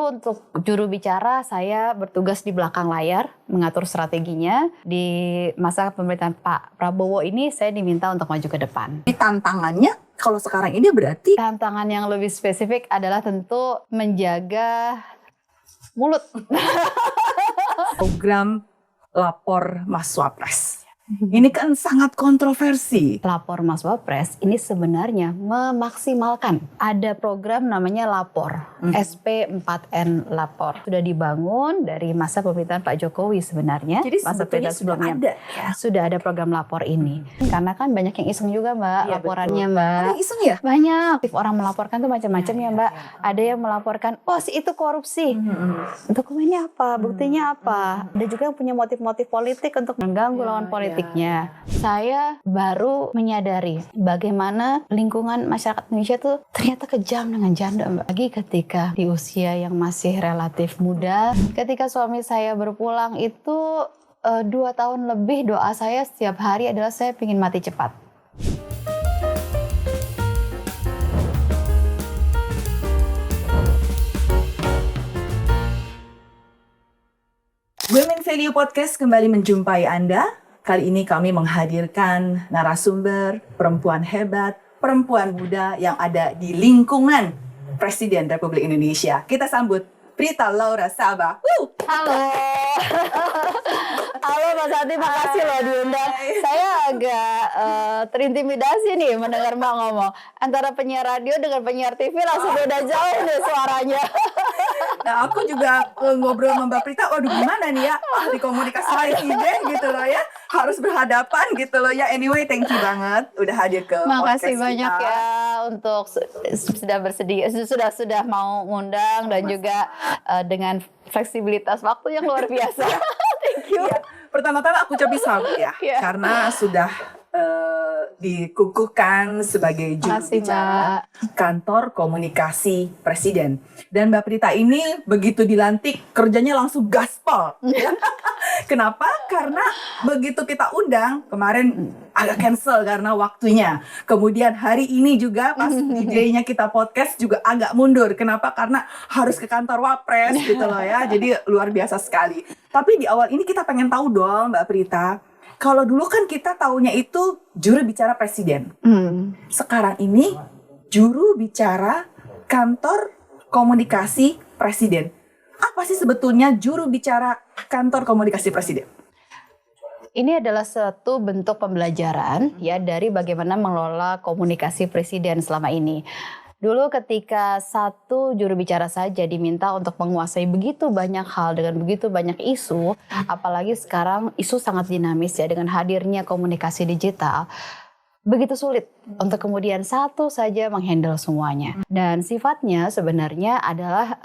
Dulu untuk juru bicara saya bertugas di belakang layar, mengatur strateginya. Di masa pemerintahan Pak Prabowo ini saya diminta untuk maju ke depan. Tantangannya kalau sekarang ini berarti Tantangan yang lebih spesifik adalah tentu menjaga mulut. program lapor Mas Wapres. Ini kan sangat kontroversi. Lapor Mas Wapres ini sebenarnya memaksimalkan. Ada program namanya Lapor, SP4N Lapor. Sudah dibangun dari masa pemerintahan Pak Jokowi sebenarnya. Jadi masa sebetulnya sudah ada ya? Sudah ada program lapor ini. Karena kan banyak yang iseng juga Mbak, Iya, laporannya betul. Mbak. Ada iseng ya? Banyak. Orang melaporkan tuh macam-macam ya Mbak. Ada yang melaporkan, oh si itu korupsi. Dokumennya apa? Buktinya apa? Ada juga yang punya motif-motif politik untuk mengganggu lawan politiknya. Saya baru menyadari bagaimana lingkungan masyarakat Indonesia tuh ternyata kejam dengan janda Mbak. Lagi ketika di usia yang masih relatif muda, ketika suami saya berpulang itu 2 tahun lebih, doa saya setiap hari adalah saya ingin mati cepat. Women Value Podcast kembali menjumpai Anda. Kali ini kami menghadirkan narasumber perempuan hebat, perempuan muda yang ada di lingkungan Presiden Republik Indonesia. Kita sambut Prita Laura Sabah. Halo. Halo Mas Santi, makasih loh diundang. Saya agak terintimidasi nih mendengar Mbak ngomong. Antara penyiar radio dengan penyiar TV langsung beda jauh nih suaranya. Nah, aku juga ngobrol sama Mbak Prita, waduh gimana nih ya, ahli komunikasi presiden gitu loh ya, harus berhadapan gitu loh ya. Anyway, thank you banget udah hadir ke Makasih podcast banyak kita. ya untuk sudah bersedia, sudah mau ngundang dan juga dengan fleksibilitas waktu yang luar biasa. Thank you. Ya, pertama-tama aku ucapin selamat ya, karena sudah dikukuhkan sebagai juru bicara kantor komunikasi presiden. Dan Mbak Prita ini begitu dilantik kerjanya langsung gaspol. Kenapa? Karena begitu kita undang kemarin agak cancel karena waktunya. Kemudian hari ini juga pas DJ-nya kita podcast juga agak mundur. Kenapa? Karena harus ke kantor Wapres gitu loh ya. Jadi luar biasa sekali. Tapi di awal ini kita pengen tahu dong Mbak Prita. Kalau dulu kan kita taunya itu juru bicara presiden. Sekarang ini juru bicara kantor komunikasi presiden. Apa sih sebetulnya juru bicara kantor komunikasi presiden? Ini adalah satu bentuk pembelajaran ya dari bagaimana mengelola komunikasi presiden selama ini. Dulu ketika satu juru bicara saja diminta untuk menguasai begitu banyak hal dengan begitu banyak isu, apalagi sekarang isu sangat dinamis ya dengan hadirnya komunikasi digital, begitu sulit untuk kemudian satu saja menghandle semuanya. Dan sifatnya sebenarnya adalah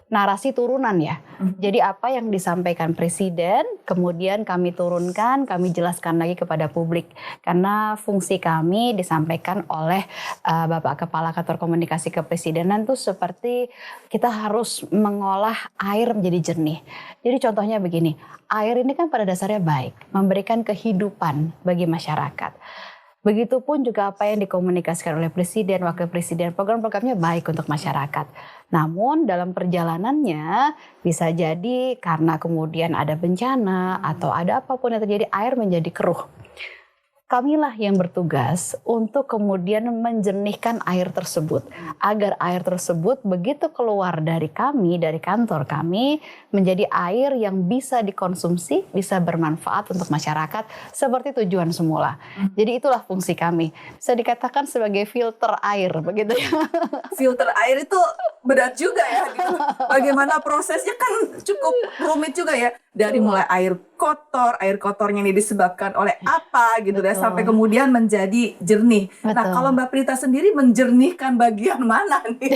narasi turunan ya. Jadi apa yang disampaikan presiden, kemudian kami turunkan, kami jelaskan lagi kepada publik. Karena fungsi kami disampaikan oleh Bapak Kepala Kantor Komunikasi Kepresidenan tuh seperti kita harus mengolah air menjadi jernih. Jadi contohnya begini, air ini kan pada dasarnya baik, memberikan kehidupan bagi masyarakat. Begitupun juga apa yang dikomunikasikan oleh Presiden, Wakil Presiden, program-programnya baik untuk masyarakat. Namun dalam perjalanannya bisa jadi karena kemudian ada bencana atau ada apapun yang terjadi, air menjadi keruh. Kamilah yang bertugas untuk kemudian menjernihkan air tersebut. Agar air tersebut begitu keluar dari kami, dari kantor kami, menjadi air yang bisa dikonsumsi, bisa bermanfaat untuk masyarakat seperti tujuan semula. Jadi itulah fungsi kami. Bisa dikatakan sebagai filter air, begitu ya. Filter air itu berat juga ya. Gitu. Bagaimana prosesnya kan cukup rumit juga ya. Dari mulai air kotornya ini disebabkan oleh apa gitu ya, sampai kemudian menjadi jernih. Nah, kalau Mbak Prita sendiri menjernihkan bagian mana nih?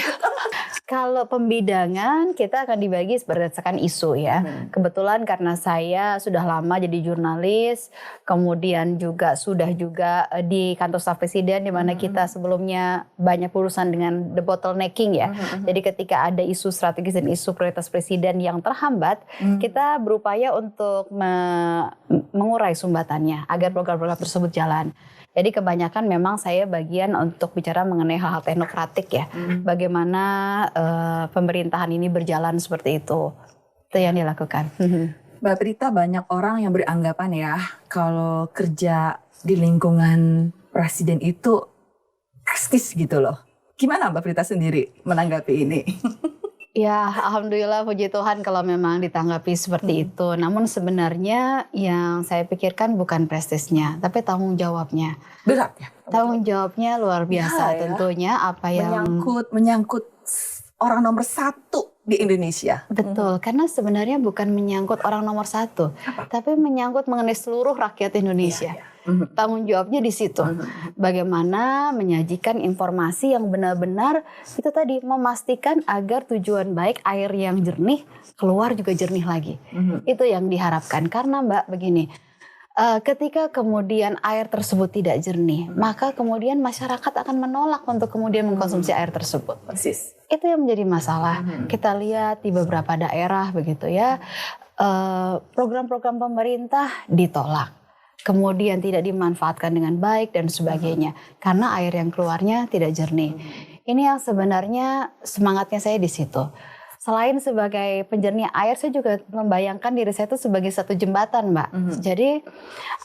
Kalau pembidangan kita akan dibagi berdasarkan isu ya. Kebetulan karena saya sudah lama jadi jurnalis, kemudian sudah juga di kantor staf presiden di mana kita sebelumnya banyak urusan dengan the bottlenecking ya. Jadi ketika ada isu strategis dan isu prioritas presiden yang terhambat, kita berupaya berupaya untuk mengurai sumbatannya agar program-program tersebut jalan. Jadi kebanyakan memang saya bagian untuk bicara mengenai hal-hal teknokratik ya. Bagaimana pemerintahan ini berjalan seperti itu. Itu yang dilakukan. Mbak Prita, banyak orang yang beranggapan ya kalau kerja di lingkungan presiden itu prestis gitu loh. Gimana Mbak Prita sendiri menanggapi ini? Ya, alhamdulillah puji Tuhan kalau memang ditanggapi seperti itu. Namun sebenarnya yang saya pikirkan bukan prestisnya, tapi tanggung jawabnya. Berat ya? Tanggung jawabnya luar biasa ya. tentunya apa yang menyangkut orang nomor 1 di Indonesia. Betul, karena sebenarnya bukan menyangkut orang nomor 1, tapi menyangkut mengenai seluruh rakyat Indonesia. Tanggung jawabnya di situ. Bagaimana menyajikan informasi yang benar-benar itu tadi memastikan agar tujuan baik air yang jernih keluar juga jernih lagi. Itu yang diharapkan. Karena Mbak begini, ketika kemudian air tersebut tidak jernih, maka kemudian masyarakat akan menolak untuk kemudian mengkonsumsi air tersebut. Persis. Itu yang menjadi masalah. Kita lihat di beberapa daerah begitu ya, program-program pemerintah ditolak. Kemudian tidak dimanfaatkan dengan baik dan sebagainya. Karena air yang keluarnya tidak jernih. Ini yang sebenarnya semangatnya saya di situ. Selain sebagai penjernih air, saya juga membayangkan diri saya itu sebagai satu jembatan, Mbak. Jadi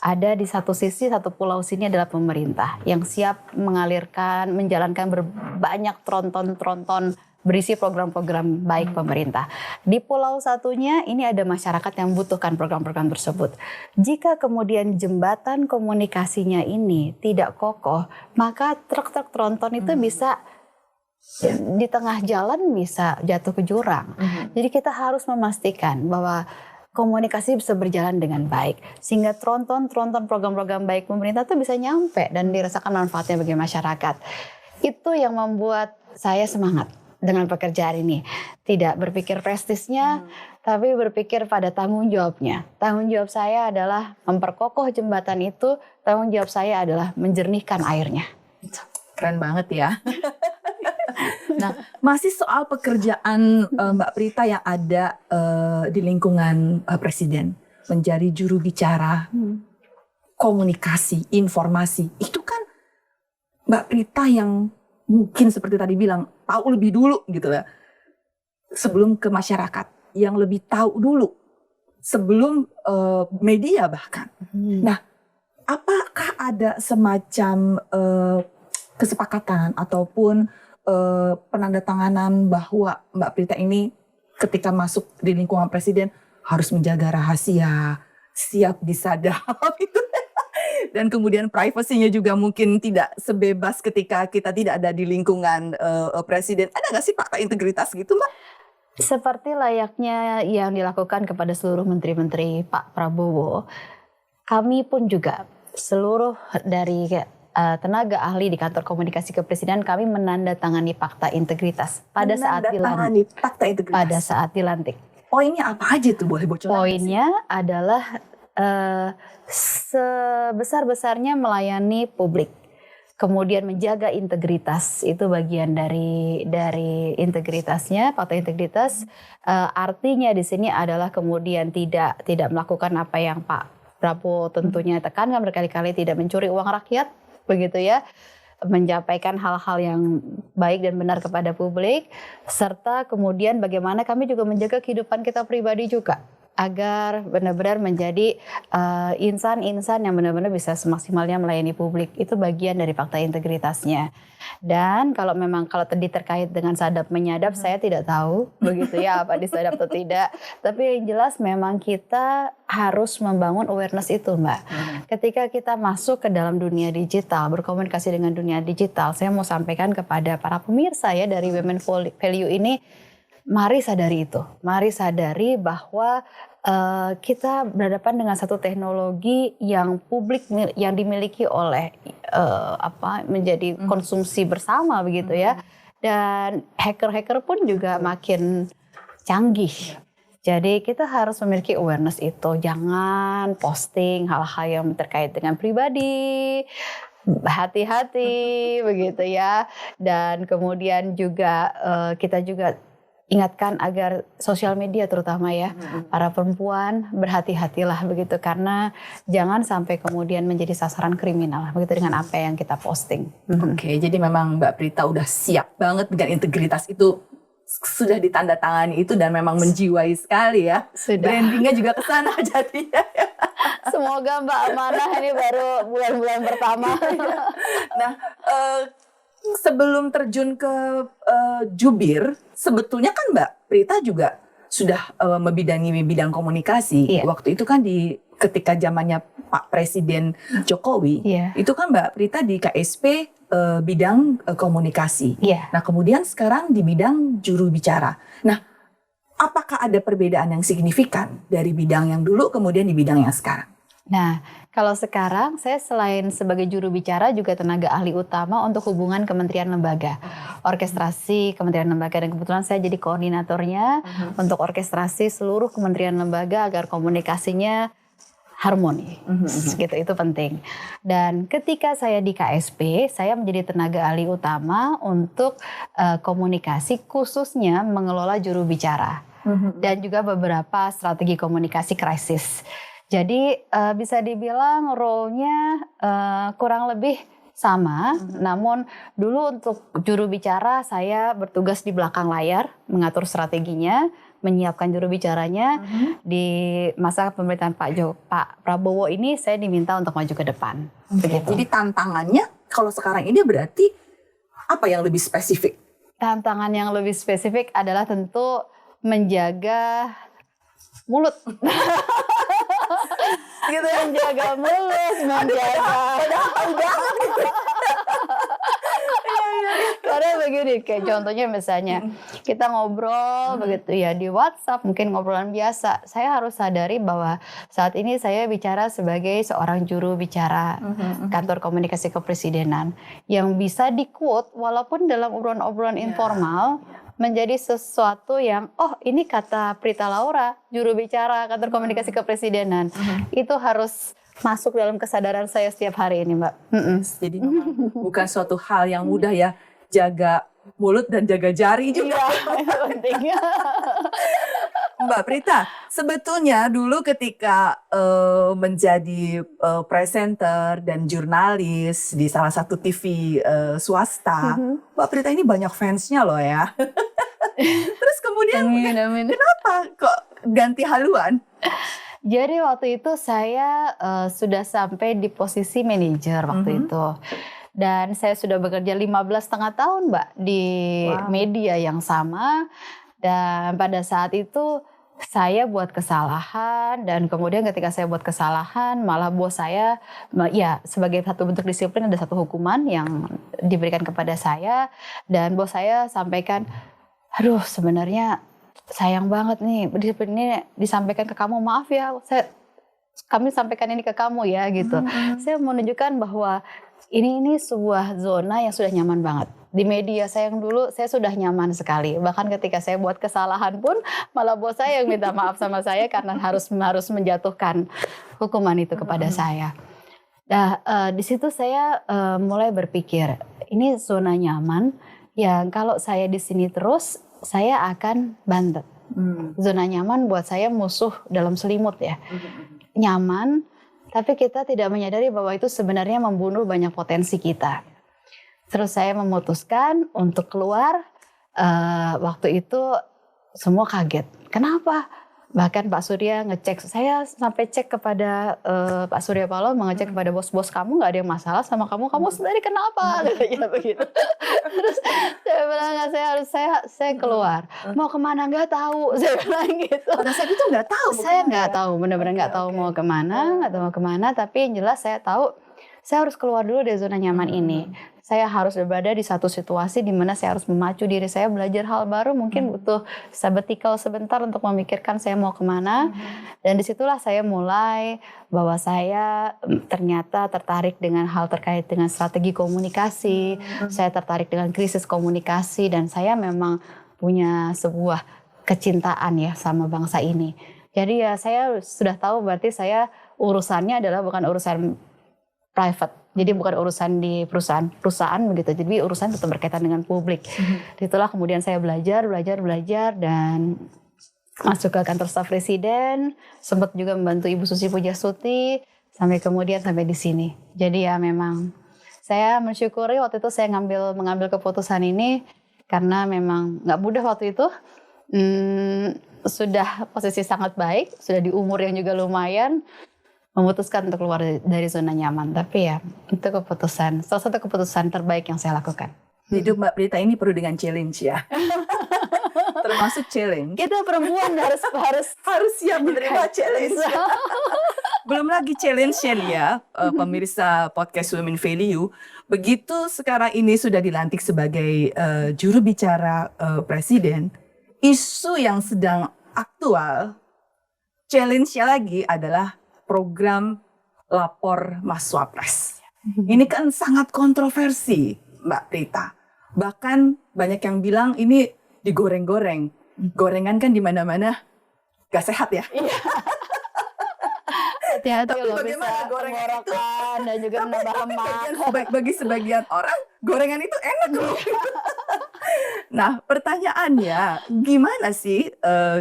ada di satu sisi, satu pulau sini adalah pemerintah yang siap mengalirkan, menjalankan banyak tronton-tronton berisi program-program baik pemerintah. Di pulau satunya ini ada masyarakat yang membutuhkan program-program tersebut. Jika kemudian jembatan komunikasinya ini tidak kokoh, maka truk-truk tronton itu bisa di tengah jalan bisa jatuh ke jurang. Jadi kita harus memastikan bahwa komunikasi bisa berjalan dengan baik. Sehingga tronton program-program baik pemerintah itu bisa nyampe dan dirasakan manfaatnya bagi masyarakat. Itu yang membuat saya semangat dengan pekerjaan ini. Tidak berpikir prestisnya, tapi berpikir pada tanggung jawabnya. Tanggung jawab saya adalah memperkokoh jembatan itu, tanggung jawab saya adalah menjernihkan airnya. Keren banget ya. Nah, masih soal pekerjaan Mbak Prita yang ada di lingkungan presiden, menjadi juru bicara, komunikasi, informasi. Itu kan Mbak Prita yang mungkin seperti tadi bilang, tahu lebih dulu gitu ya. Sebelum ke masyarakat, yang lebih tahu dulu. Sebelum media bahkan. Nah, apakah ada semacam kesepakatan ataupun penandatanganan bahwa Mbak Prita ini ketika masuk di lingkungan presiden harus menjaga rahasia, siap disadap gitu. Dan kemudian privasinya juga mungkin tidak sebebas ketika kita tidak ada di lingkungan presiden. Ada nggak sih fakta integritas gitu, Mbak? Seperti layaknya yang dilakukan kepada seluruh menteri-menteri Pak Prabowo, kami pun juga seluruh dari tenaga ahli di kantor komunikasi kepresidenan kami menandatangani fakta integritas pada saat dilantik. Fakta integritas. Pada saat dilantik. Poinnya apa aja tuh, boleh bocoran? Poinnya adalah sebesar-besarnya melayani publik, kemudian menjaga integritas, itu bagian dari integritasnya, fakta integritas. Artinya di sini adalah kemudian tidak melakukan apa yang Pak Prabowo tentunya tekankan berkali-kali, tidak mencuri uang rakyat, begitu ya, menyampaikan hal-hal yang baik dan benar kepada publik, serta kemudian bagaimana kami juga menjaga kehidupan kita pribadi juga, agar benar-benar menjadi insan-insan yang benar-benar bisa semaksimalnya melayani publik. Itu bagian dari fakta integritasnya. Dan kalau tadi terkait dengan sadap menyadap, saya tidak tahu begitu ya apa disadap atau tidak. Tapi yang jelas memang kita harus membangun awareness itu, Mbak. Ketika kita masuk ke dalam dunia digital, berkomunikasi dengan dunia digital, saya mau sampaikan kepada para pemirsa ya dari Women Value ini, mari sadari itu. Mari sadari bahwa kita berhadapan dengan satu teknologi yang publik, yang dimiliki oleh menjadi konsumsi bersama begitu ya. Dan hacker-hacker pun juga makin canggih. Jadi kita harus memiliki awareness itu. Jangan posting hal-hal yang terkait dengan pribadi. Hati-hati begitu ya. Dan kemudian juga kita juga ingatkan agar sosial media terutama ya, para perempuan berhati-hatilah begitu, karena jangan sampai kemudian menjadi sasaran kriminal begitu dengan apa yang kita posting. Oke, jadi memang Mbak Prita udah siap banget dengan integritas itu, sudah ditandatangani itu dan memang menjiwai sekali ya. Sudah. Brandingnya juga ke sana jadinya. Semoga Mbak amanah, ini baru bulan-bulan pertama. Nah, sebelum terjun ke jubir, sebetulnya kan Mbak Prita juga sudah membidangi bidang komunikasi. Iya. Waktu itu kan ketika zamannya Pak Presiden Jokowi, Iya. itu kan Mbak Prita di KSP bidang komunikasi. Iya. Nah, kemudian sekarang di bidang juru bicara. Nah, apakah ada perbedaan yang signifikan dari bidang yang dulu kemudian di bidang yang sekarang? Nah, kalau sekarang saya selain sebagai juru bicara juga tenaga ahli utama untuk hubungan kementerian lembaga, orkestrasi kementerian lembaga, dan kebetulan saya jadi koordinatornya untuk orkestrasi seluruh kementerian lembaga agar komunikasinya harmoni. Gitu, itu penting. Dan ketika saya di KSP, saya menjadi tenaga ahli utama untuk komunikasi, khususnya mengelola juru bicara dan juga beberapa strategi komunikasi krisis. Jadi bisa dibilang role-nya kurang lebih sama, namun dulu untuk juru bicara saya bertugas di belakang layar, mengatur strateginya, menyiapkan juru bicaranya. Di masa pemerintahan Pak Prabowo ini saya diminta untuk maju ke depan. Begitu. Jadi tantangannya kalau sekarang ini berarti apa yang lebih spesifik? Tantangan yang lebih spesifik adalah tentu menjaga mulut. Gitu, menjaga mulut, karena begini, kayak contohnya misalnya kita ngobrol begitu ya di WhatsApp, mungkin ngobrolan biasa, saya harus sadari bahwa saat ini saya bicara sebagai seorang juru bicara kantor komunikasi kepresidenan yang bisa di-quote walaupun dalam obrolan-obrolan informal menjadi sesuatu yang, oh ini kata Prita Laura, juru bicara kantor komunikasi kepresidenan. Itu harus masuk dalam kesadaran saya setiap hari ini, Mbak. Jadi bukan suatu hal yang mudah ya, jaga mulut dan jaga jari juga. Iya, pentingnya. Mbak Prita, sebetulnya dulu ketika menjadi presenter dan jurnalis di salah satu TV swasta, Mbak Prita ini banyak fansnya loh ya. Terus kemudian kenapa kok ganti haluan? Jadi waktu itu saya sudah sampai di posisi manajer waktu itu. Dan saya sudah bekerja 15,5 tahun, Mbak, di media yang sama. Dan pada saat itu saya buat kesalahan, dan kemudian ketika saya buat kesalahan malah bos saya, ya sebagai satu bentuk disiplin ada satu hukuman yang diberikan kepada saya, dan bos saya sampaikan, aduh sebenarnya sayang banget nih disiplin ini disampaikan ke kamu, maaf ya kami sampaikan ini ke kamu ya gitu. Saya mau menunjukkan bahwa ini sebuah zona yang sudah nyaman banget. Di media saya yang dulu saya sudah nyaman sekali. Bahkan ketika saya buat kesalahan pun malah bos saya yang minta maaf sama saya karena harus menjatuhkan hukuman itu kepada saya. Nah, di situ saya mulai berpikir, ini zona nyaman yang kalau saya di sini terus saya akan bantet. Zona nyaman buat saya musuh dalam selimut ya. Nyaman, tapi kita tidak menyadari bahwa itu sebenarnya membunuh banyak potensi kita. Terus saya memutuskan untuk keluar. Waktu itu semua kaget. Kenapa? Bahkan Pak Surya ngecek, saya sampai cek kepada Pak Surya Paloh, mengecek kepada bos-bos kamu, nggak ada yang masalah sama kamu sebenarnya kenapa? Katanya begitu. Terus saya bilang saya keluar. Mau kemana nggak tahu, saya bilang gitu. Pada saat itu nggak tahu. Saya nggak tahu, benar-benar nggak tahu mau kemana, tapi yang jelas saya tahu saya harus keluar dulu dari zona nyaman ini. Saya harus berada di satu situasi di mana saya harus memacu diri saya, belajar hal baru, mungkin butuh sabbatical sebentar untuk memikirkan saya mau kemana. Dan disitulah saya mulai bahwa saya ternyata tertarik dengan hal terkait dengan strategi komunikasi, saya tertarik dengan krisis komunikasi, dan saya memang punya sebuah kecintaan ya sama bangsa ini. Jadi ya saya sudah tahu berarti saya urusannya adalah bukan urusan private, Jadi bukan urusan di perusahaan begitu. Jadi urusan tetap berkaitan dengan publik. Itulah kemudian saya belajar dan masuk ke kantor staf presiden, sempat juga membantu Ibu Susi Pujastuti sampai di sini. Jadi ya memang saya mensyukuri waktu itu saya mengambil keputusan ini karena memang nggak mudah waktu itu. Sudah posisi sangat baik, sudah di umur yang juga lumayan, memutuskan untuk keluar dari zona nyaman. Tapi ya itu salah satu keputusan terbaik yang saya lakukan. Hidup Mbak Prita ini penuh dengan challenge ya. Termasuk challenge. Kita perempuan harus siap menerima challenge. Belum lagi challenge-nya nih ya, pemirsa podcast Women Value. Begitu sekarang ini sudah dilantik sebagai juru bicara presiden, isu yang sedang aktual, challenge-nya lagi adalah program lapor Mas Wapres. Ini kan sangat kontroversi, Mbak Prita. Bahkan banyak yang bilang ini digoreng-goreng. Gorengan kan di mana-mana gak sehat ya. Hati-hati Tapi loh, bagaimana bisa gorengan itu? tenggorokan dan juga menambah lemak. Bagi sebagian orang, gorengan itu enak loh. Nah, pertanyaannya, gimana sih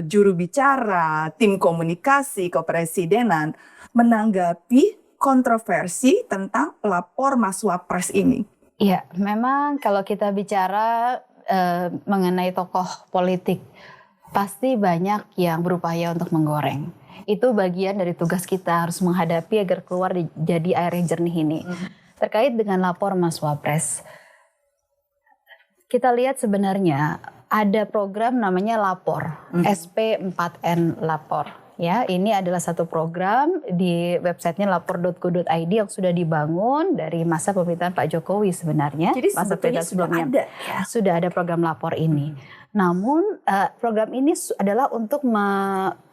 juru bicara, tim komunikasi kepresidenan menanggapi kontroversi tentang lapor Mas Wapres ini? Iya, memang kalau kita bicara mengenai tokoh politik, pasti banyak yang berupaya untuk menggoreng. Itu bagian dari tugas kita, harus menghadapi agar keluar jadi air yang jernih ini. Terkait dengan lapor Mas Wapres, kita lihat sebenarnya ada program namanya Lapor, SP4N Lapor. Ya, ini adalah satu program di websitenya lapor.go.id yang sudah dibangun dari masa pemerintahan Pak Jokowi sebenarnya. Jadi masa sebetulnya sudah ada ya? Sudah ada program Lapor ini. Namun program ini adalah untuk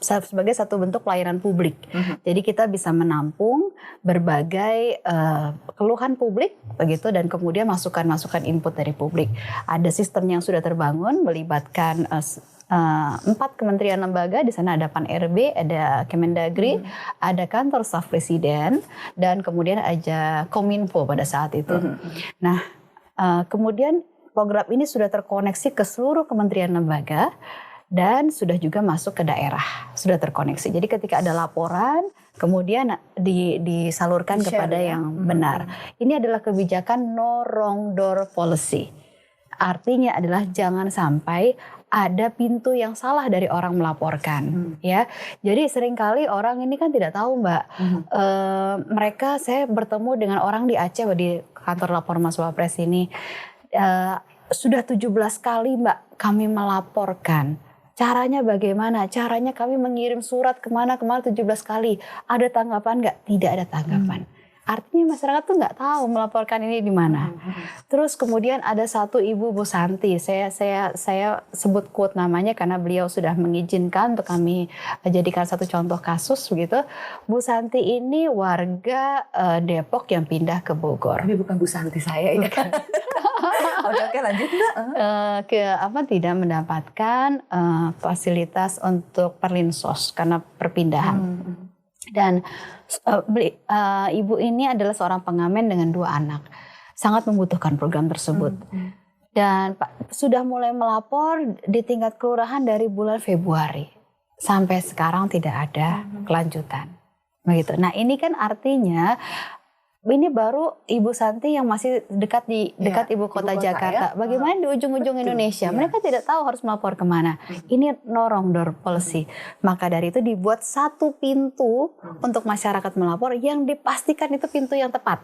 sebagai satu bentuk pelayanan publik. Jadi kita bisa menampung berbagai keluhan publik begitu dan kemudian masukan-masukan input dari publik. Ada sistem yang sudah terbangun melibatkan 4 kementerian lembaga. Di sana ada Pan-RB, ada Kemendagri, ada kantor staf presiden, dan kemudian ada Kominfo pada saat itu. Nah, kemudian program ini sudah terkoneksi ke seluruh kementerian lembaga dan sudah juga masuk ke daerah, sudah terkoneksi. Jadi ketika ada laporan, kemudian disalurkan kepada yang benar. Ini adalah kebijakan no wrong door policy. Artinya adalah jangan sampai ada pintu yang salah dari orang melaporkan, ya. Jadi seringkali orang ini kan tidak tahu, Mbak. Saya bertemu dengan orang di Aceh di kantor lapor Mas Wapres ini. Sudah 17 kali Mbak kami melaporkan. Caranya bagaimana? Caranya kami mengirim surat kemana-kemana 17 kali. Ada tanggapan nggak? Tidak ada tanggapan. Artinya masyarakat tuh nggak tahu melaporkan ini di mana. Terus kemudian ada satu ibu, Bu Santi. Saya sebut quote namanya karena beliau sudah mengizinkan untuk kami jadikan satu contoh kasus begitu. Bu Santi ini warga Depok yang pindah ke Bogor. Tapi bukan Bu Santi saya ya kan? Oke, lanjut Mbak. Tidak mendapatkan fasilitas untuk perlinsos karena perpindahan. Dan ibu ini adalah seorang pengamen dengan 2 anak, sangat membutuhkan program tersebut. Dan sudah mulai melapor di tingkat kelurahan dari bulan Februari sampai sekarang tidak ada kelanjutan. Begitu. Nah ini kan artinya ini baru Ibu Santi yang masih dekat ibu kota Jakarta. Ya? Bagaimana di ujung-ujung Indonesia? Ya. Mereka tidak tahu harus melapor kemana. Ini no wrong door policy. Maka dari itu dibuat satu pintu untuk masyarakat melapor yang dipastikan itu pintu yang tepat.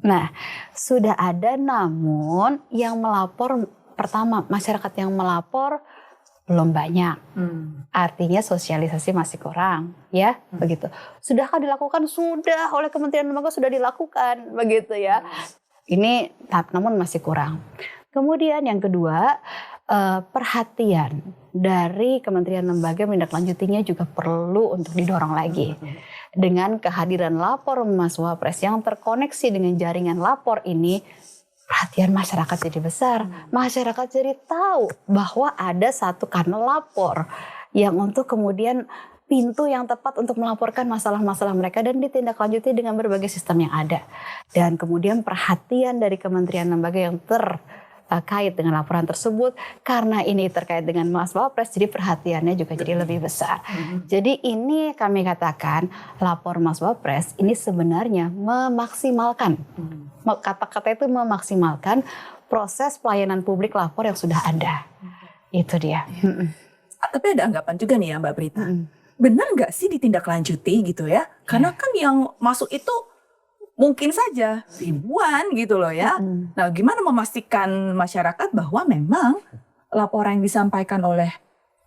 Nah, sudah ada, namun yang melapor pertama masyarakat yang melapor belum banyak. Artinya sosialisasi masih kurang, ya, begitu. Sudahkah dilakukan? Sudah, oleh Kementerian Lembaga sudah dilakukan, begitu ya. Ini namun masih kurang. Kemudian yang kedua, perhatian dari Kementerian Lembaga menindaklanjutinya juga perlu untuk didorong lagi. Dengan kehadiran lapor Mas Wapres yang terkoneksi dengan jaringan lapor ini, perhatian masyarakat jadi besar. Masyarakat jadi tahu bahwa ada satu kanal lapor yang untuk kemudian pintu yang tepat untuk melaporkan masalah-masalah mereka dan ditindaklanjuti dengan berbagai sistem yang ada. Dan kemudian perhatian dari kementerian lembaga yang terkait dengan laporan tersebut, karena ini terkait dengan Mas Wapres, jadi perhatiannya juga jadi lebih besar. Jadi ini kami katakan lapor Mas Wapres ini sebenarnya memaksimalkan, kata-kata itu memaksimalkan proses pelayanan publik lapor yang sudah ada. Itu dia. Tapi ada anggapan juga nih ya Mbak Prita. Benar nggak sih ditindaklanjuti gitu ya? Karena kan yang masuk itu mungkin saja ribuan gitu loh ya. Nah, gimana memastikan masyarakat bahwa memang laporan yang disampaikan oleh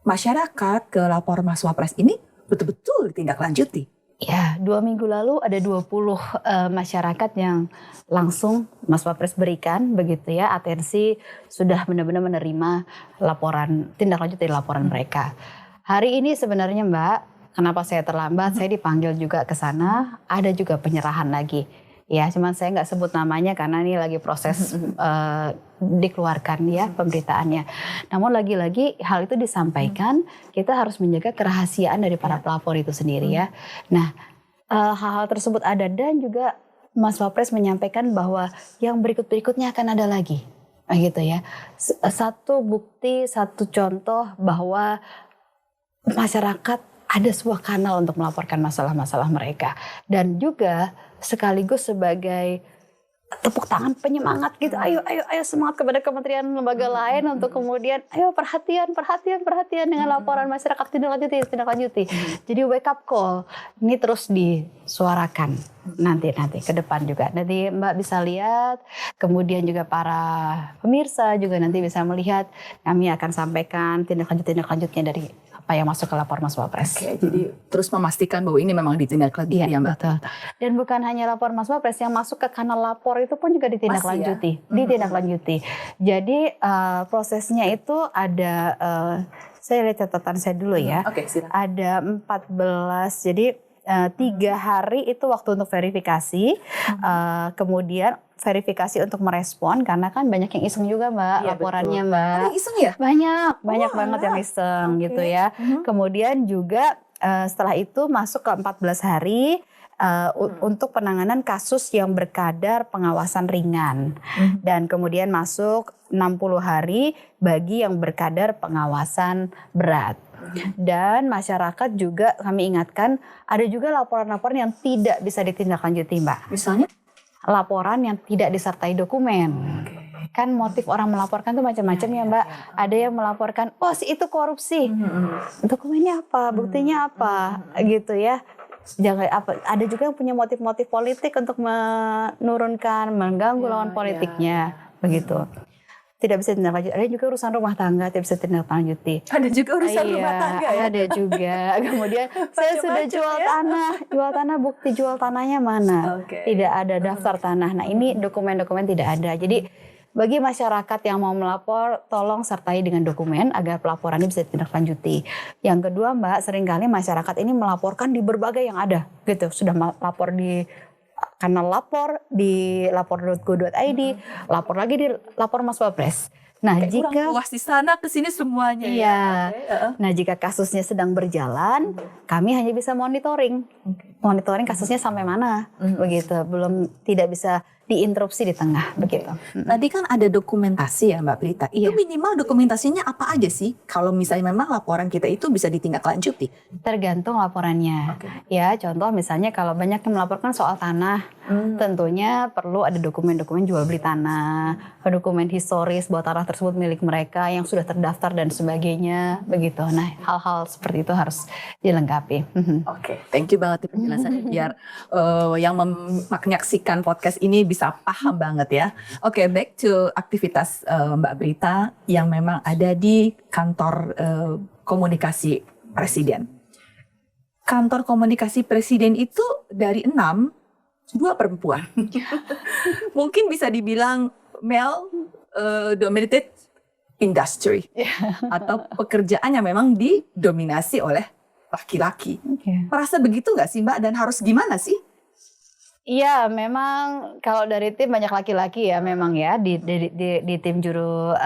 masyarakat ke lapor Mas Wapres ini betul-betul ditindaklanjuti? Ya, 2 minggu lalu ada 20 masyarakat yang langsung Mas Wapres berikan begitu ya, atensi, sudah benar-benar menerima laporan, tindak lanjut dari laporan mereka. Hari ini sebenarnya Mbak, kenapa saya terlambat, saya dipanggil juga ke sana, ada juga penyerahan lagi. Ya, cuman saya nggak sebut namanya karena ini lagi proses dikeluarkan ya pemberitaannya. Namun lagi-lagi hal itu disampaikan, kita harus menjaga kerahasiaan dari para pelapor itu sendiri ya. Nah, hal-hal tersebut ada dan juga Mas Wapres menyampaikan bahwa yang berikut-berikutnya akan ada lagi. Gitu ya. Satu bukti, satu contoh bahwa masyarakat ada sebuah kanal untuk melaporkan masalah-masalah mereka. Dan juga sekaligus sebagai tepuk tangan penyemangat gitu. Ayo semangat kepada kementerian lembaga lain untuk kemudian ayo perhatian dengan laporan masyarakat, tindak lanjuti. Jadi wake up call ini terus disuarakan nanti ke depan juga. Nanti Mbak bisa lihat, kemudian juga para pemirsa juga nanti bisa melihat. Kami akan sampaikan tindak lanjutnya dari apa yang masuk ke lapor Mas Wapres. Oke, jadi terus memastikan bahwa ini memang ditindaklanjuti ya Mbak. Betul. Dan bukan hanya lapor Mas Wapres, yang masuk ke kanal lapor itu pun juga ditindaklanjuti. Jadi prosesnya itu ada, saya lihat catatan saya dulu ya. Oke, silakan. Ada 14, jadi 3 hari itu waktu untuk verifikasi, kemudian verifikasi untuk merespon karena kan banyak yang iseng juga Mbak, laporannya betul. Mbak. Ada iseng ya? Banyak banget yang iseng gitu ya. Kemudian juga setelah itu masuk ke 14 hari untuk penanganan kasus yang berkadar pengawasan ringan. Dan kemudian masuk 60 hari bagi yang berkadar pengawasan berat. Dan masyarakat juga kami ingatkan ada juga laporan-laporan yang tidak bisa ditindaklanjuti Mbak. Misalnya? Laporan yang tidak disertai dokumen. Kan motif orang melaporkan tuh macam-macam ya Mbak. Ada yang melaporkan, oh si itu korupsi. Dokumennya apa? Buktinya apa? Gitu ya. Ada juga yang punya motif-motif politik untuk menurunkan, mengganggu lawan politiknya. Begitu. Tidak bisa ditindaklanjuti. Ada juga urusan rumah tangga tidak bisa ditindaklanjuti. Ada juga urusan rumah tangga ya? Ada juga. Kemudian saya sudah jual tanah, bukti jual tanahnya mana? Tidak ada daftar tanah. Nah ini dokumen-dokumen tidak ada. Jadi bagi masyarakat yang mau melapor, tolong sertai dengan dokumen agar pelaporannya bisa ditindaklanjuti. Yang kedua Mbak, seringkali masyarakat ini melaporkan di berbagai yang ada. Gitu, sudah melapor di kanal lapor, di lapor.go.id, lapor lagi di lapor Mas Wapres. Nah, jika puas di sana ke sini semuanya ya. Nah, jika kasusnya sedang berjalan, kami hanya bisa monitoring. Monitoring kasusnya sampai mana, begitu. Belum tidak bisa diinterupsi di tengah, begitu. Tadi kan ada dokumentasi ya Mbak Prita. Itu minimal dokumentasinya apa aja sih? Kalau misalnya memang laporan kita itu bisa ditindaklanjuti? Tergantung laporannya. Ya, contoh misalnya kalau banyak yang melaporkan soal tanah, tentunya perlu ada dokumen-dokumen jual beli tanah, dokumen historis bahwa tanah tersebut milik mereka yang sudah terdaftar dan sebagainya, begitu. Nah, hal-hal seperti itu harus dilengkapi. Oke, thank you banget penjelasannya biar yang menyaksikan podcast ini bisa paham banget ya. Oke, back to aktivitas Mbak Prita yang memang ada di kantor komunikasi presiden. Kantor komunikasi presiden itu dari 6, 2 perempuan. Mungkin bisa dibilang male dominated industry atau pekerjaan yang memang didominasi oleh laki-laki. Merasa begitu nggak sih Mbak, dan harus gimana sih? Iya, memang kalau dari tim banyak laki-laki ya memang ya di tim juru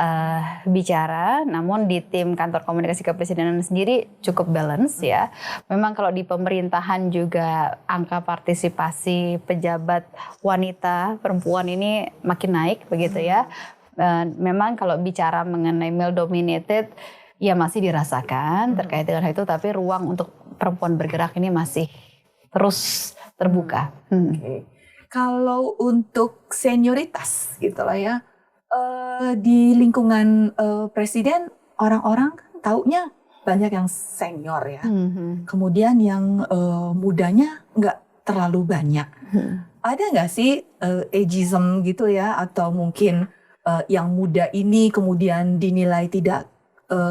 bicara, namun di tim kantor komunikasi kepresidenan sendiri cukup balance ya. Memang kalau di pemerintahan juga angka partisipasi pejabat wanita perempuan ini makin naik begitu ya. Memang kalau bicara mengenai male dominated ya masih dirasakan terkait dengan hal itu, tapi ruang untuk perempuan bergerak ini masih terus terbuka. Okay. Kalau untuk senioritas gitu lah ya, di lingkungan presiden orang-orang kan taunya banyak yang senior ya. Kemudian yang mudanya nggak terlalu banyak. Ada nggak sih ageism gitu ya, atau mungkin yang muda ini kemudian dinilai tidak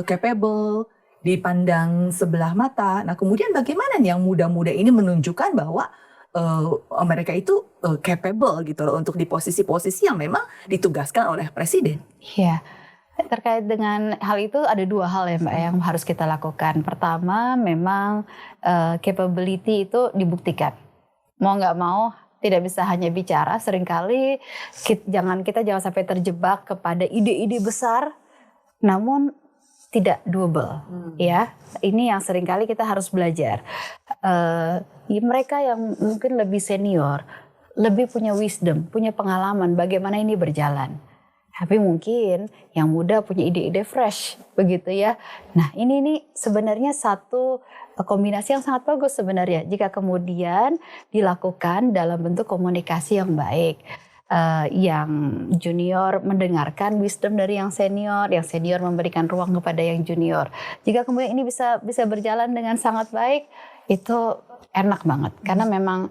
capable, dipandang sebelah mata. Nah kemudian bagaimana nih yang muda-muda ini menunjukkan bahwa mereka itu capable gitu loh untuk di posisi-posisi yang memang ditugaskan oleh presiden. Iya, terkait dengan hal itu ada dua hal ya Mbak yang harus kita lakukan. Pertama, memang capability itu dibuktikan. Mau nggak mau tidak bisa hanya bicara. Seringkali jangan sampai terjebak kepada ide-ide besar, namun tidak doable, ya. Ini yang seringkali kita harus belajar. Mereka yang mungkin lebih senior, lebih punya wisdom, punya pengalaman bagaimana ini berjalan. Tapi mungkin yang muda punya ide-ide fresh, begitu ya. Nah ini sebenarnya satu kombinasi yang sangat bagus sebenarnya jika kemudian dilakukan dalam bentuk komunikasi yang baik. Yang junior mendengarkan wisdom dari yang senior memberikan ruang kepada yang junior. Jika kemudian ini bisa berjalan dengan sangat baik, itu enak banget. Karena memang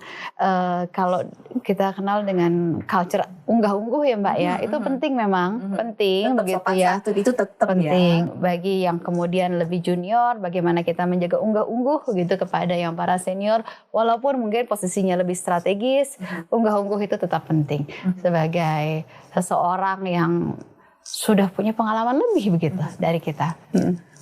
kalau kita kenal dengan culture unggah-ungguh ya Mbak ya, itu penting memang, penting begitu ya. Itu tetap penting ya. bagi yang kemudian lebih junior, bagaimana kita menjaga unggah-ungguh gitu kepada yang para senior, walaupun mungkin posisinya lebih strategis, unggah-ungguh itu tetap penting sebagai seseorang yang sudah punya pengalaman lebih begitu dari kita.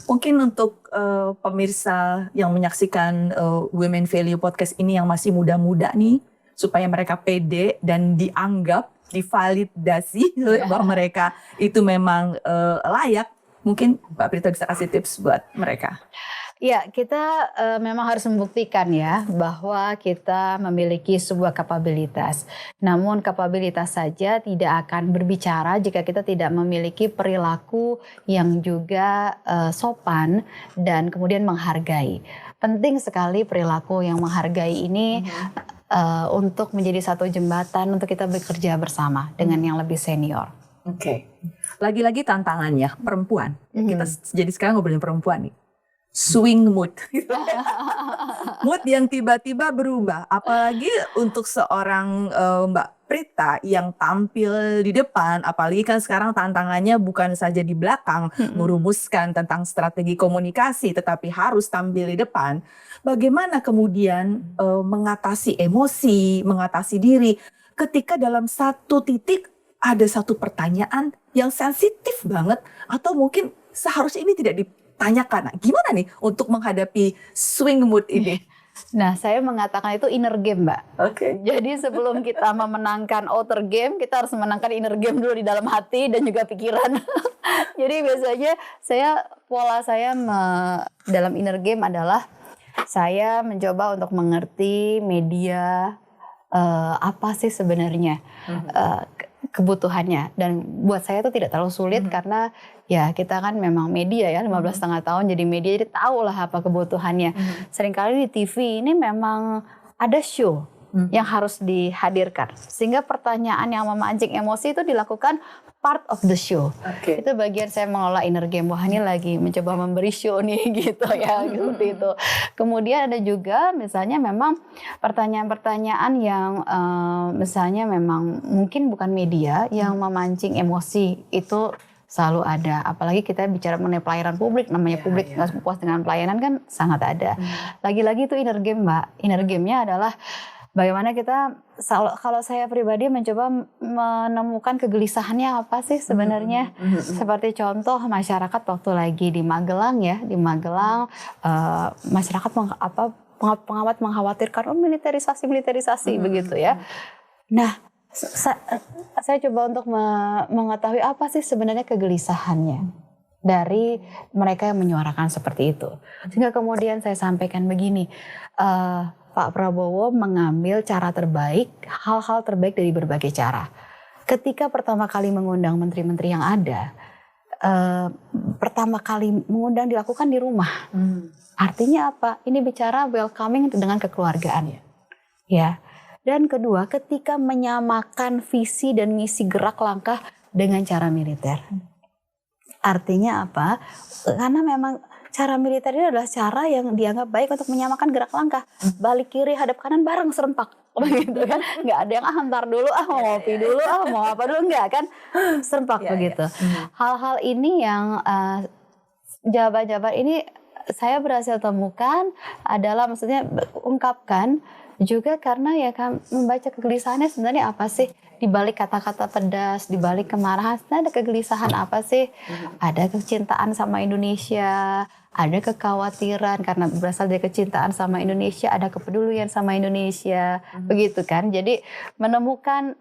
Mungkin untuk pemirsa yang menyaksikan Women Value Podcast ini yang masih muda-muda nih, supaya mereka pede dan dianggap, divalidasi bahwa mereka itu memang layak, mungkin Mbak Prita bisa kasih tips buat mereka. Ya, kita memang harus membuktikan ya bahwa kita memiliki sebuah kapabilitas. Namun kapabilitas saja tidak akan berbicara jika kita tidak memiliki perilaku yang juga sopan dan kemudian menghargai. Penting sekali perilaku yang menghargai ini untuk menjadi satu jembatan untuk kita bekerja bersama dengan yang lebih senior. Oke. Lagi-lagi tantangannya perempuan. Kita jadi sekarang ngobrolin perempuan nih. Swing mood. Mood yang tiba-tiba berubah. Apalagi untuk seorang Mbak Prita yang tampil di depan, apalagi kan sekarang tantangannya bukan saja di belakang merumuskan tentang strategi komunikasi, tetapi harus tampil di depan. Bagaimana kemudian mengatasi emosi, mengatasi diri ketika dalam satu titik ada satu pertanyaan yang sensitif banget, atau mungkin seharusnya ini tidak ditanyakan. Nah, gimana nih untuk menghadapi swing mood ini? Nah, saya mengatakan itu inner game, Mbak. Oke. Jadi sebelum kita memenangkan outer game, kita harus menangkan inner game dulu di dalam hati dan juga pikiran. Jadi biasanya pola saya dalam inner game adalah saya mencoba untuk mengerti media apa sih sebenarnya kebutuhannya, dan buat saya itu tidak terlalu sulit karena ya kita kan memang media ya 15,5 tahun jadi media, jadi tahu lah apa kebutuhannya. Seringkali di TV ini memang ada show yang harus dihadirkan sehingga pertanyaan yang memancing emosi itu dilakukan part of the show. Itu bagian saya mengelola inner game. Wah, ini lagi mencoba memberi show nih gitu ya, seperti itu. Kemudian ada juga misalnya memang pertanyaan-pertanyaan yang misalnya memang mungkin bukan media yang memancing emosi, itu selalu ada. Apalagi kita bicara mengenai pelayanan publik, namanya publik nggak puas dengan pelayanan kan sangat ada. Lagi-lagi itu inner game, Mbak. Inner game-nya adalah bagaimana kita, kalau saya pribadi mencoba menemukan kegelisahannya apa sih sebenarnya. Seperti contoh masyarakat waktu lagi di Magelang ya, di Magelang masyarakat pengamat mengkhawatirkan militerisasi begitu ya. Nah, saya coba untuk mengetahui apa sih sebenarnya kegelisahannya dari mereka yang menyuarakan seperti itu. Sehingga kemudian saya sampaikan begini, Pak Prabowo mengambil cara terbaik, hal-hal terbaik dari berbagai cara. Ketika pertama kali mengundang menteri-menteri yang ada, pertama kali mengundang dilakukan di rumah. Artinya apa? Ini bicara welcoming dengan kekeluargaan. Ya. Dan kedua, ketika menyamakan visi dan misi gerak langkah dengan cara militer. Artinya apa? Karena memang cara militer ini adalah cara yang dianggap baik untuk menyamakan gerak langkah. Balik kiri, hadap kanan, bareng serempak. Begitu kan? Nggak ada yang antar dulu, mau ngopi dulu, mau apa dulu, nggak kan? Serempak begitu. Hal-hal ini yang jawaban-jawaban ini saya berhasil temukan adalah maksudnya ungkapkan juga karena ya kan membaca kegelisahannya sebenarnya apa sih di balik kata-kata pedas, di balik kemarahan sebenarnya ada kegelisahan apa sih? Ada kecintaan sama Indonesia, ada kekhawatiran karena berasal dari kecintaan sama Indonesia, ada kepedulian sama Indonesia, begitu kan? Jadi menemukan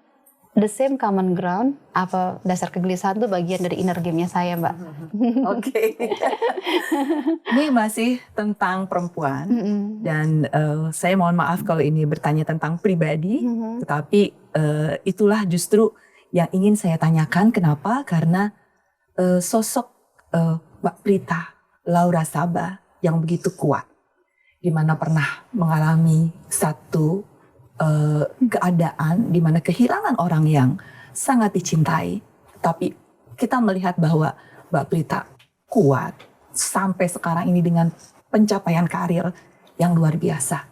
the same common ground, apa dasar kegelisahan itu bagian dari inner game-nya saya, Mbak. Oke. Ini masih tentang perempuan dan saya mohon maaf kalau ini bertanya tentang pribadi, tetapi itulah justru yang ingin saya tanyakan. Kenapa? Karena sosok Mbak Prita Laura Sabah yang begitu kuat, di mana pernah mengalami satu keadaan di mana kehilangan orang yang sangat dicintai, tapi kita melihat bahwa Mbak Prita kuat sampai sekarang ini dengan pencapaian karir yang luar biasa.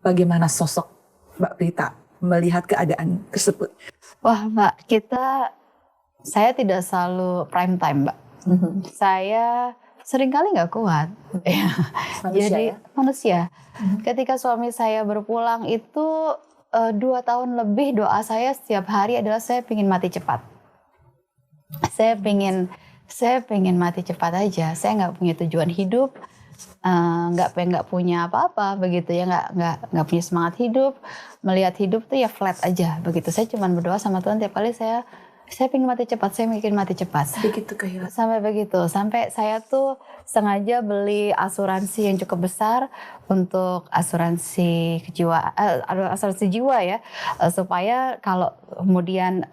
Bagaimana sosok Mbak Prita melihat keadaan tersebut? Wah, Mbak, saya tidak selalu prime time, Mbak. Saya seringkali nggak kuat. Jadi manusia. Ketika suami saya berpulang itu 2 tahun lebih, doa saya setiap hari adalah saya pengen mati cepat. Saya pengen mati cepat aja. Saya nggak punya tujuan hidup, nggak punya apa-apa begitu ya, nggak punya semangat hidup. Melihat hidup tuh ya flat aja begitu. Saya cuma berdoa sama Tuhan tiap kali saya pengen mati cepat, saya mikir mati cepat. Begitu kehilangan. Sampai begitu, sampai saya tuh sengaja beli asuransi yang cukup besar untuk asuransi jiwa ya, supaya kalau kemudian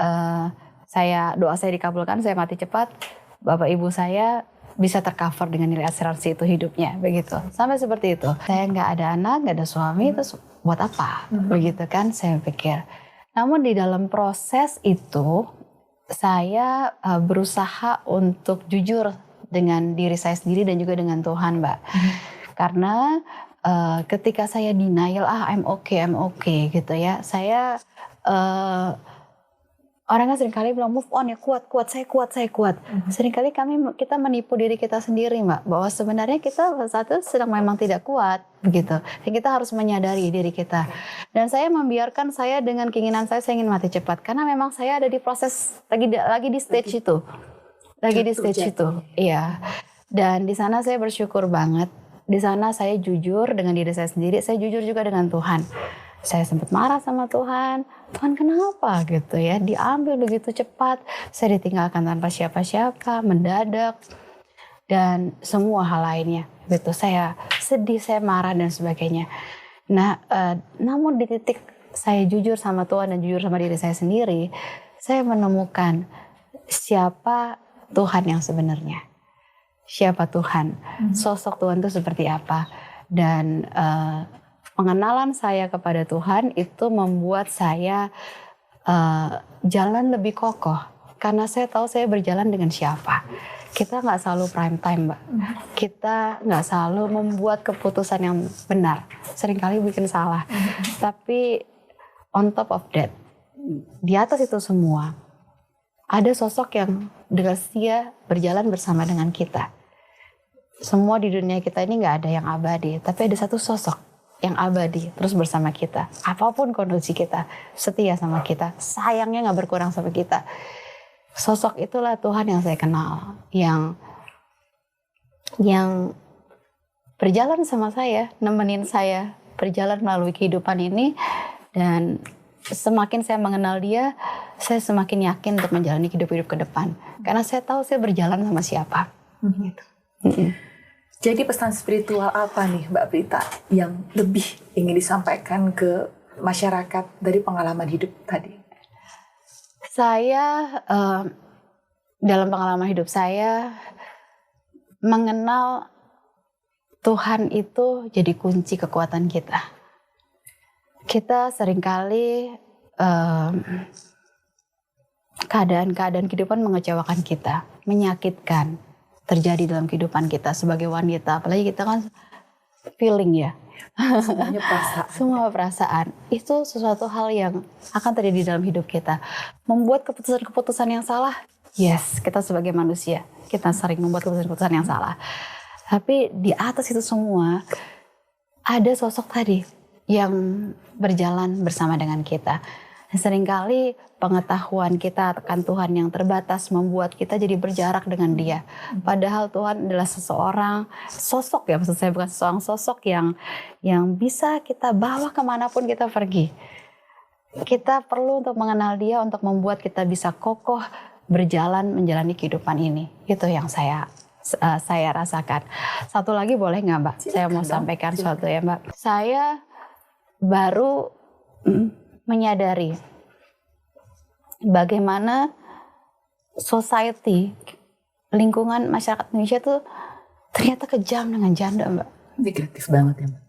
doa saya dikabulkan, saya mati cepat, bapak ibu saya bisa tercover dengan nilai asuransi itu hidupnya, begitu. Sampai seperti itu. Saya nggak ada anak, nggak ada suami, terus buat apa? Begitu kan, saya pikir. Namun di dalam proses itu, saya berusaha untuk jujur dengan diri saya sendiri dan juga dengan Tuhan, Mbak. Karena ketika saya denial, I'm okay gitu ya. Saya orangnya seringkali bilang move on ya, kuat, saya kuat. Seringkali kita menipu diri kita sendiri, Mbak, bahwa sebenarnya kita saat itu sedang memang tidak kuat, begitu. Dan kita harus menyadari diri kita. Dan saya membiarkan saya dengan keinginan saya ingin mati cepat, karena memang saya ada di proses lagi di stage itu, iya. Dan di sana saya bersyukur banget. Di sana saya jujur dengan diri saya sendiri, saya jujur juga dengan Tuhan. Saya sempat marah sama Tuhan kenapa gitu ya, diambil begitu cepat, saya ditinggalkan tanpa siapa-siapa, mendadak, dan semua hal lainnya gitu. Saya sedih, saya marah dan sebagainya. Nah, namun di titik saya jujur sama Tuhan dan jujur sama diri saya sendiri, saya menemukan siapa Tuhan yang sebenarnya. Siapa Tuhan, sosok Tuhan itu seperti apa. Dan pengenalan saya kepada Tuhan itu membuat saya jalan lebih kokoh. Karena saya tahu saya berjalan dengan siapa. Kita nggak selalu prime time, Mbak. Kita nggak selalu membuat keputusan yang benar. Seringkali bikin salah. Tapi on top of that, di atas itu semua, ada sosok yang dengan setia berjalan bersama dengan kita. Semua di dunia kita ini nggak ada yang abadi, tapi ada satu sosok yang abadi terus bersama kita. Apapun kondisi kita, setia sama kita, sayangnya nggak berkurang sama kita. Sosok itulah Tuhan yang saya kenal, yang berjalan sama saya, nemenin saya berjalan melalui kehidupan ini, dan semakin saya mengenal dia, saya semakin yakin untuk menjalani hidup-hidup ke depan. Karena saya tahu saya berjalan sama siapa. Gitu. Jadi pesan spiritual apa nih Mbak Prita yang lebih ingin disampaikan ke masyarakat dari pengalaman hidup tadi? Saya dalam pengalaman hidup saya mengenal Tuhan itu jadi kunci kekuatan kita. Kita seringkali keadaan-keadaan kehidupan mengecewakan kita, menyakitkan, terjadi dalam kehidupan kita sebagai wanita. Apalagi kita kan feeling ya. Semuanya perasaan. Semua perasaan. Itu sesuatu hal yang akan terjadi dalam hidup kita. Membuat keputusan-keputusan yang salah, yes, kita sebagai manusia, kita sering membuat keputusan-keputusan yang salah. Tapi di atas itu semua, ada sosok tadi yang berjalan bersama dengan kita. Dan seringkali pengetahuan kita akan Tuhan yang terbatas membuat kita jadi berjarak dengan Dia. Padahal Tuhan adalah seseorang sosok ya, maksud saya bukan seseorang sosok yang bisa kita bawa kemanapun kita pergi. Kita perlu untuk mengenal Dia untuk membuat kita bisa kokoh berjalan menjalani kehidupan ini. Itu yang saya rasakan. Satu lagi boleh nggak Mbak? Silakan, saya mau sampaikan sesuatu ya Mbak. Saya baru menyadari bagaimana society, lingkungan masyarakat Indonesia tuh ternyata kejam dengan janda Mbak. Negatif banget ya Mbak.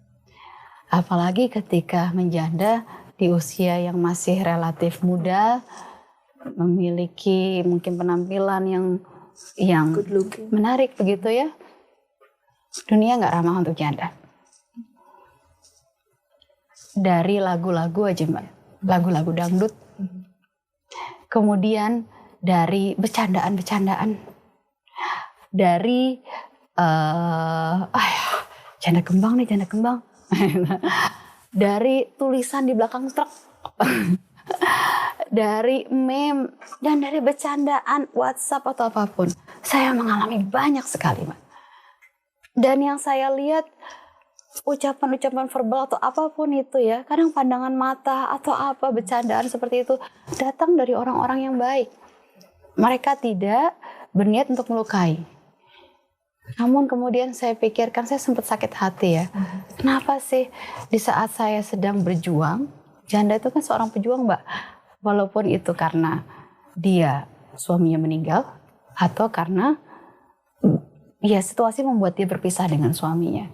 Apalagi ketika menjanda di usia yang masih relatif muda, memiliki mungkin penampilan yang Good looking. menarik begitu ya. Dunia nggak ramah untuk janda. Dari lagu-lagu aja Mbak, lagu-lagu dangdut. Kemudian dari bercandaan-bercandaan. Dari janda kembang nih, janda kembang. Dari tulisan di belakang truk. Dari meme dan dari bercandaan WhatsApp atau apapun. Saya mengalami banyak sekali, Mbak. Dan yang saya lihat ucapan-ucapan verbal atau apapun itu ya, kadang pandangan mata atau apa bercandaan seperti itu datang dari orang-orang yang baik. Mereka tidak berniat untuk melukai. Namun kemudian saya pikirkan, saya sempat sakit hati ya. Kenapa sih di saat saya sedang berjuang, janda itu kan seorang pejuang Mbak. Walaupun itu karena dia suaminya meninggal atau karena ya situasi membuat dia berpisah dengan suaminya.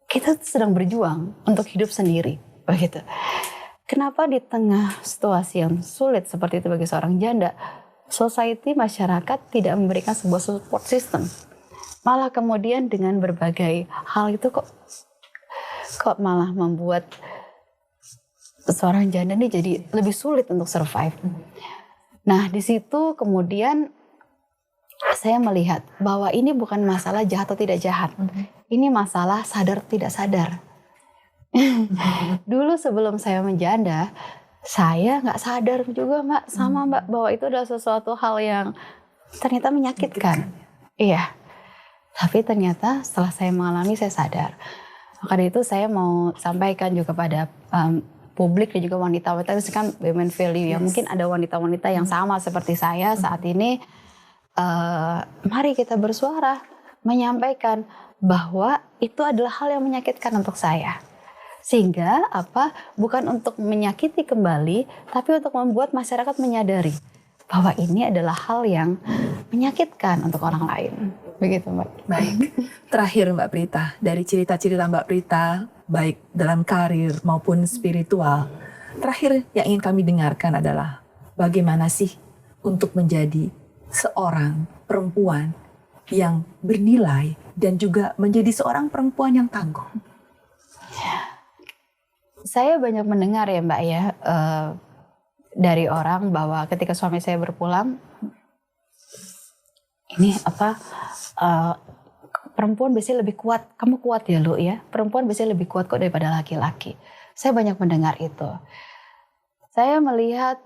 Kita sedang berjuang untuk hidup sendiri, begitu. Kenapa di tengah situasi yang sulit seperti itu bagi seorang janda, society, masyarakat tidak memberikan sebuah support system? Malah kemudian dengan berbagai hal itu kok malah membuat seorang janda ini jadi lebih sulit untuk survive. Nah, di situ kemudian saya melihat bahwa ini bukan masalah jahat atau tidak jahat. Ini masalah sadar tidak sadar. Dulu sebelum saya menjanda, saya nggak sadar juga Mbak, sama Mbak, bahwa itu adalah sesuatu hal yang ternyata menyakitkan. Iya. Tapi ternyata setelah saya mengalami, saya sadar. Maka dari itu saya mau sampaikan juga pada publik dan juga wanita-wanita, itu kan women value ya. Mungkin ada wanita-wanita yang sama seperti saya saat ini. Mari kita bersuara, menyampaikan bahwa itu adalah hal yang menyakitkan untuk saya. Sehingga bukan untuk menyakiti kembali, tapi untuk membuat masyarakat menyadari bahwa ini adalah hal yang menyakitkan untuk orang lain. Begitu Mbak. Baik, terakhir Mbak Prita, dari cerita-cerita Mbak Prita, baik dalam karir maupun spiritual, terakhir yang ingin kami dengarkan adalah bagaimana sih untuk menjadi seorang perempuan yang bernilai dan juga menjadi seorang perempuan yang tangguh. Saya banyak mendengar ya Mbak ya, dari orang bahwa ketika suami saya berpulang, ini perempuan biasanya lebih kuat, kamu kuat ya Lu ya, perempuan biasanya lebih kuat kok daripada laki-laki. Saya banyak mendengar itu. Saya melihat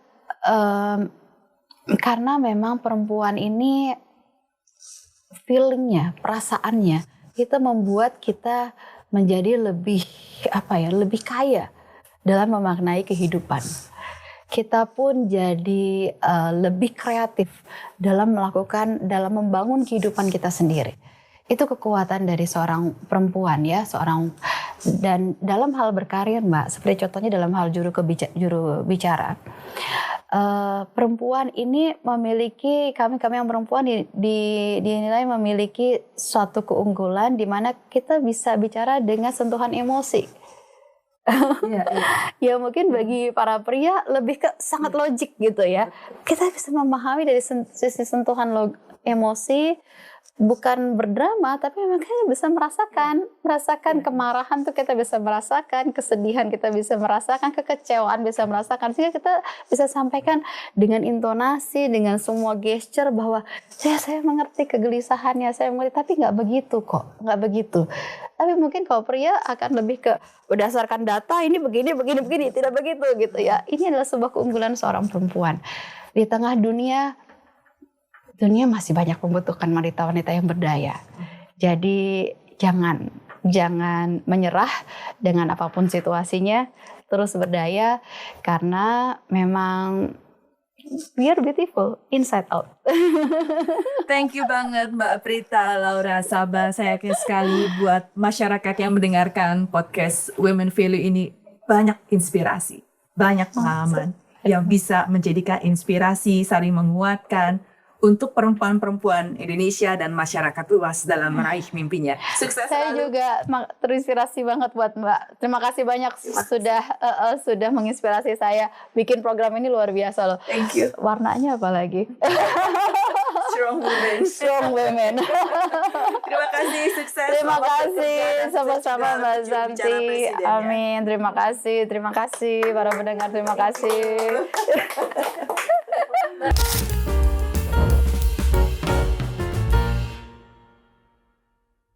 karena memang perempuan ini feelingnya, perasaannya, itu membuat kita menjadi lebih lebih kaya dalam memaknai kehidupan. Kita pun jadi lebih kreatif dalam membangun kehidupan kita sendiri. Itu kekuatan dari seorang perempuan ya, dan dalam hal berkarir Mbak, seperti contohnya dalam hal juru bicara. Perempuan ini memiliki, kami yang perempuan dinilai memiliki suatu keunggulan di mana kita bisa bicara dengan sentuhan emosi. Ya mungkin bagi para pria lebih ke sangat logik gitu ya. Kita bisa memahami dari sisi sentuhan emosi, bukan berdrama, tapi memang kita bisa merasakan kemarahan tuh kita bisa merasakan, kesedihan kita bisa merasakan, kekecewaan bisa merasakan, sehingga kita bisa sampaikan dengan intonasi, dengan semua gesture bahwa saya mengerti kegelisahannya, saya mengerti, tapi nggak begitu. Tapi mungkin kalau pria akan lebih ke berdasarkan data, ini begini, tidak begitu gitu ya. Ini adalah sebuah keunggulan seorang perempuan. Di tengah dunia masih banyak membutuhkan wanita-wanita yang berdaya. Jadi jangan menyerah dengan apapun situasinya, terus berdaya karena memang we are beautiful inside out. Thank you banget Mbak Prita, Laura, Sabah. Saya yakin sekali buat masyarakat yang mendengarkan podcast Women Value ini banyak inspirasi, banyak pengalaman yang bisa menjadikan inspirasi, saling menguatkan untuk perempuan-perempuan Indonesia dan masyarakat luas dalam meraih mimpinya. Sukses Saya selalu. juga terinspirasi banget buat Mbak. Terima kasih banyak sudah menginspirasi saya. Bikin program ini luar biasa loh. Thank you. Warnanya apa lagi? Strong women. Strong women. Terima kasih, sukses. Terima Selamat kasih, bekerja dan sama-sama sukses Mbak juga untuk Zanti. jurubicara presiden, ya. Amin. Terima kasih para pendengar. Terima kasih.